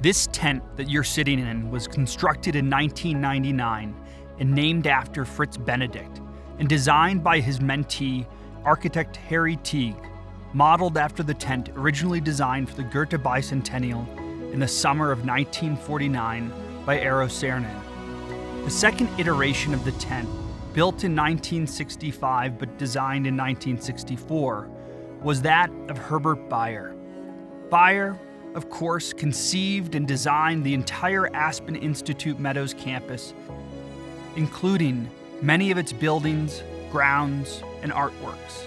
This tent that you're sitting in was constructed in 1999 and named after Fritz Benedict, and designed by his mentee, architect Harry Teague, modeled after the tent originally designed for the Goethe Bicentennial in the summer of 1949 by Eero Saarinen. The second iteration of the tent, built in 1965 but designed in 1964, was that of Herbert Bayer. Bayer, of course, conceived and designed the entire Aspen Institute Meadows campus, including many of its buildings, grounds, and artworks.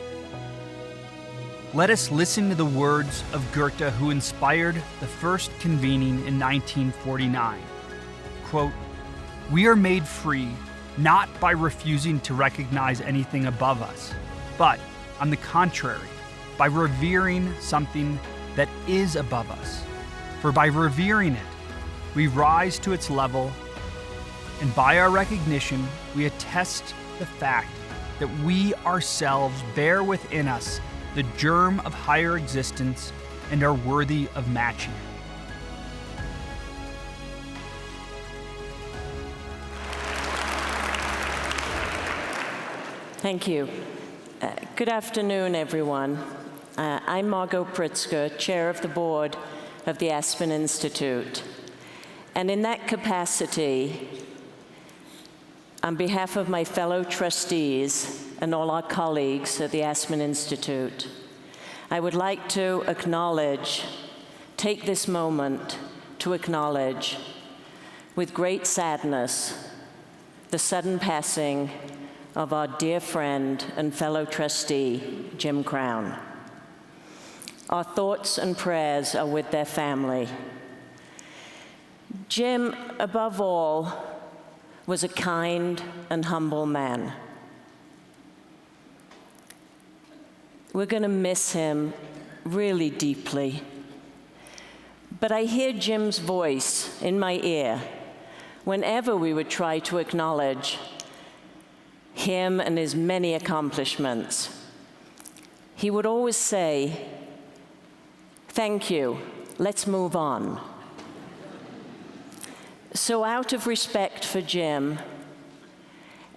Let us listen to the words of Goethe, who inspired the first convening in 1949. Quote, "We are made free not by refusing to recognize anything above us, but, on the contrary, by revering something that is above us. For by revering it, we rise to its level, and by our recognition, we attest the fact that we ourselves bear within us the germ of higher existence and are worthy of matching it." Thank you. Good afternoon, everyone. I'm Margot Pritzker, Chair of the Board of the Aspen Institute. And in that capacity, on behalf of my fellow trustees and all our colleagues at the Aspen Institute, I would like to take this moment to acknowledge, with great sadness, the sudden passing of our dear friend and fellow trustee, Jim Crown. Our thoughts and prayers are with their family. Jim, above all, was a kind and humble man. We're going to miss him really deeply. But I hear Jim's voice in my ear whenever we would try to acknowledge him and his many accomplishments. He would always say, "Thank you, let's move on." So out of respect for Jim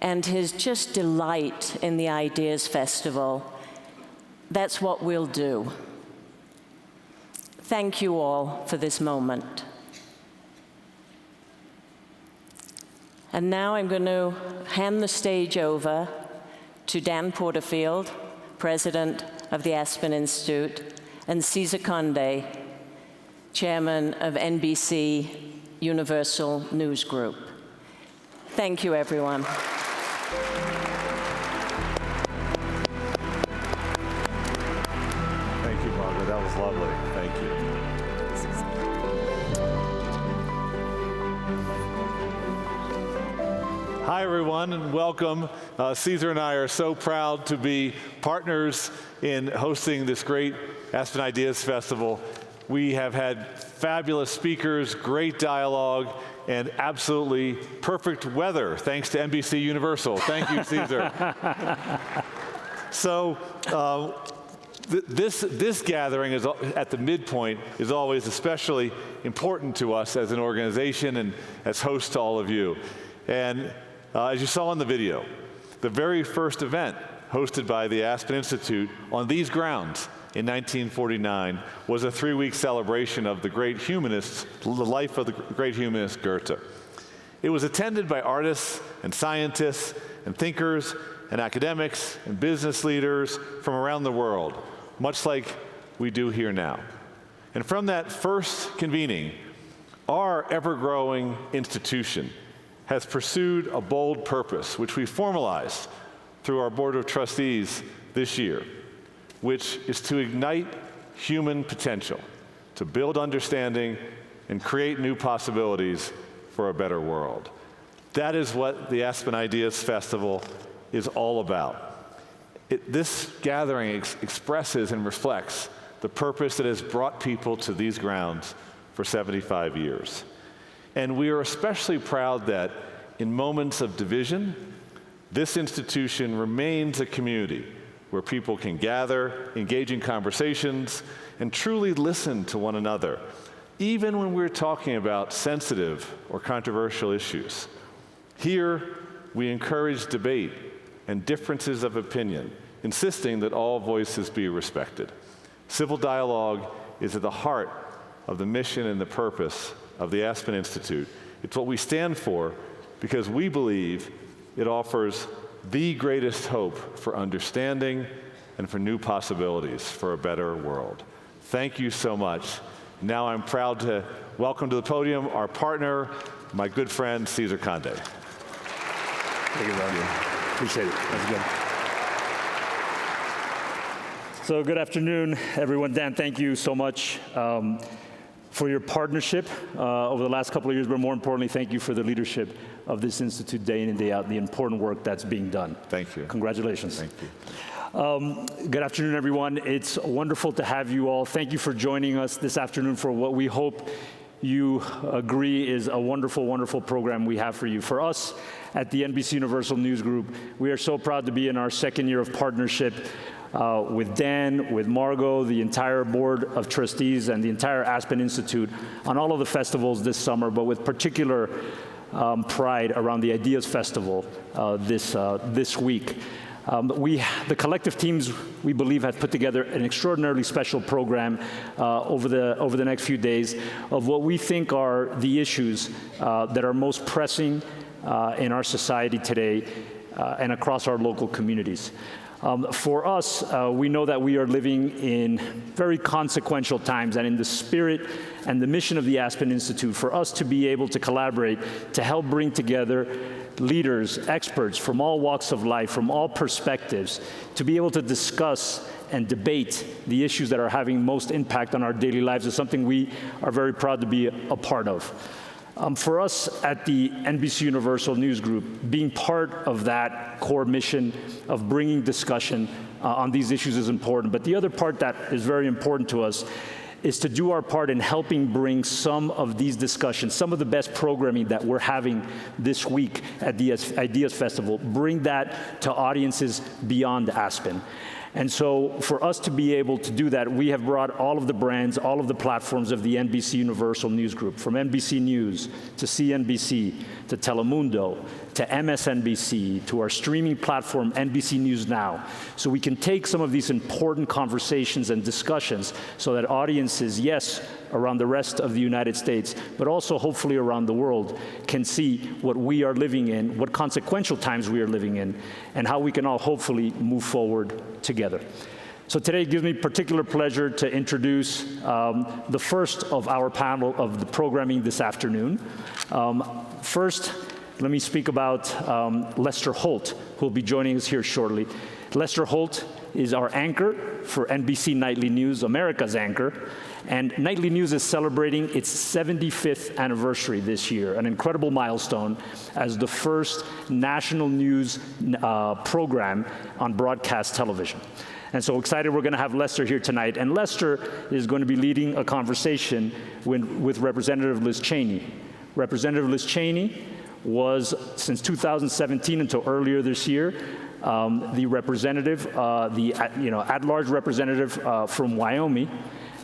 and his just delight in the Ideas Festival, that's what we'll do. Thank you all for this moment. And now I'm going to hand the stage over to Dan Porterfield, President of the Aspen Institute, and Cesar Conde, Chairman of NBC Universal News Group. Thank you, everyone. Thank you, Margaret. That was lovely. Thank you. Hi, everyone, and welcome. Cesar and I are so proud to be partners in hosting this great Aspen Ideas Festival. We have had fabulous speakers, great dialogue, and absolutely perfect weather, thanks to NBC Universal. Thank you, Cesar. So this gathering is at the midpoint is always especially important to us as an organization and as hosts to all of you. And as you saw in the video, the very first event hosted by the Aspen Institute on these grounds in 1949 was a 3-week celebration of the great humanist, the life of the great humanist Goethe. It was attended by artists and scientists and thinkers and academics and business leaders from around the world, much like we do here now. And from that first convening, our ever-growing institution has pursued a bold purpose, which we formalized through our Board of Trustees this year, which is to ignite human potential, to build understanding and create new possibilities for a better world. That is what the Aspen Ideas Festival is all about. This gathering expresses and reflects the purpose that has brought people to these grounds for 75 years. And we are especially proud that in moments of division, this institution remains a community where people can gather, engage in conversations, and truly listen to one another, even when we're talking about sensitive or controversial issues. Here, we encourage debate and differences of opinion, insisting that all voices be respected. Civil dialogue is at the heart of the mission and the purpose of the Aspen Institute. It's what we stand for because we believe it offers the greatest hope for understanding and for new possibilities for a better world. Thank you so much. Now I'm proud to welcome to the podium our partner, my good friend, Cesar Conde. Thank you, Roger. Appreciate it. That's good. So good afternoon, everyone. Dan, thank you so much for your partnership over the last couple of years, but more importantly, thank you for the leadership of this Institute day in and day out, the important work that's being done. Thank you. Congratulations. Thank you. Good afternoon, everyone. It's wonderful to have you all. Thank you for joining us this afternoon for what we hope you agree is a wonderful, wonderful program we have for you. For us at the NBC Universal News Group, we are so proud to be in our second year of partnership with Dan, with Margot, the entire board of trustees, and the entire Aspen Institute on all of the festivals this summer, but with particular pride around the Ideas Festival this week. The collective teams, we believe, have put together an extraordinarily special program over the next few days of what we think are the issues that are most pressing in our society today and across our local communities. For us, we know that we are living in very consequential times, and in the spirit and the mission of the Aspen Institute, for us to be able to collaborate to help bring together leaders, experts from all walks of life, from all perspectives, to be able to discuss and debate the issues that are having most impact on our daily lives is something we are very proud to be a part of. For us at the NBC Universal News Group, being part of that core mission of bringing discussion on these issues is important. But the other part that is very important to us is to do our part in helping bring some of these discussions, some of the best programming that we're having this week at the Ideas Festival, bring that to audiences beyond Aspen. And so for us to be able to do that, we have brought all of the brands, all of the platforms of the NBC Universal News Group, from NBC News to CNBC to Telemundo to MSNBC to our streaming platform, NBC News Now, so we can take some of these important conversations and discussions so that audiences, yes, around the rest of the United States, but also hopefully around the world, can see what we are living in, what consequential times we are living in, and how we can all hopefully move forward together. So today it gives me particular pleasure to introduce the first of our panel of the programming this afternoon. First, let me speak about Lester Holt, who will be joining us here shortly. Lester Holt is our anchor for NBC Nightly News, America's anchor. And Nightly News is celebrating its 75th anniversary this year, an incredible milestone as the first national news program on broadcast television. And so excited we're going to have Lester here tonight. And Lester is going to be leading a conversation with Representative Liz Cheney. Representative Liz Cheney was, since 2017 until earlier this year, the representative, at-large representative from Wyoming.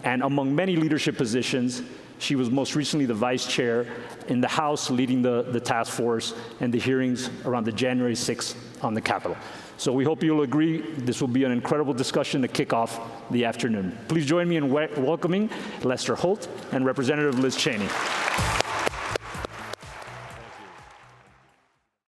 And among many leadership positions, she was most recently the vice chair in the House, leading the task force and the hearings around the January 6th on the Capitol. So we hope you'll agree this will be an incredible discussion to kick off the afternoon. Please join me in welcoming Lester Holt and Representative Liz Cheney.